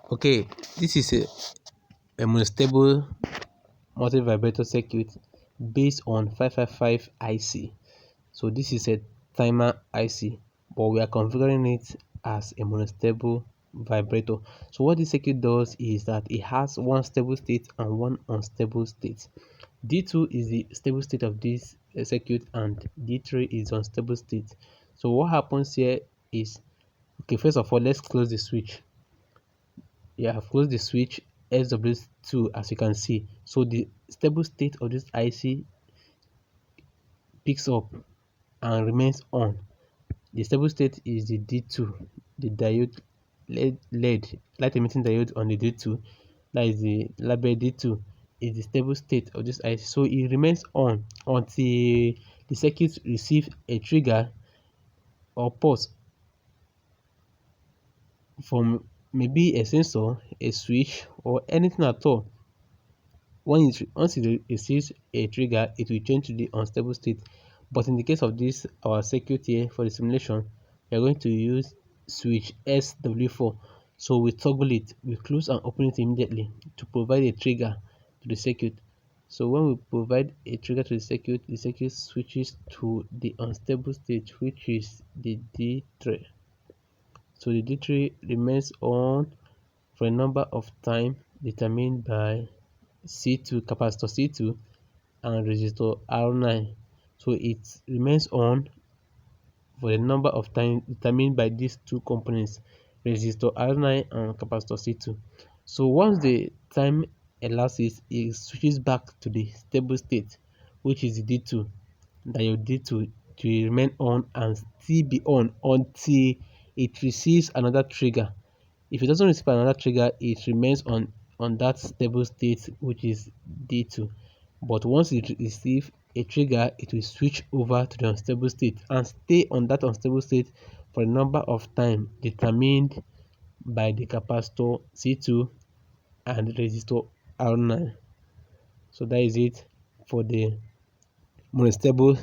Okay, this is a monostable multivibrator circuit based on 555 IC. So this is a timer IC, but we are configuring it as a monostable vibrator. So what this circuit does is that it has one stable state and one unstable state. D2 is the stable state of this circuit and D3 is unstable state. So what happens here is, okay, first of all, let's close the switch. Yeah, I've closed the switch SW2 as you can see. So the stable state of this IC picks up and remains on. The stable state is the D2, the diode LED light emitting diode on the D2. That is the label D2 is the stable state of this IC. So it remains on until the circuit receives a trigger or pulse from maybe a sensor, a switch, or anything at all. Once it receives a trigger, it will change to the unstable state. But in the case of this, our circuit here for the simulation, we are going to use switch SW4. So we toggle it, we close and open it immediately to provide a trigger to the circuit. So when we provide a trigger to the circuit switches to the unstable state, which is the D3. So the D3 remains on for a number of time determined by C2, capacitor C2, and resistor R9. So it remains on for a number of time determined by these two components, resistor R9 and capacitor C2. So once the time elapses, it switches back to the stable state, which is the D2. That your D2 to remain on and still be on until it receives another trigger. If it doesn't receive another trigger, it remains on that stable state, which is D2. But once it receives a trigger, it will switch over to the unstable state and stay on that unstable state for a number of time determined by the capacitor C2 and resistor R9. So that is it for the monostable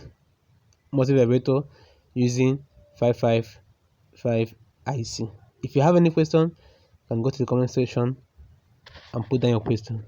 multivibrator using 555 IC. If you have any question, you can go to the comment section and put down your question.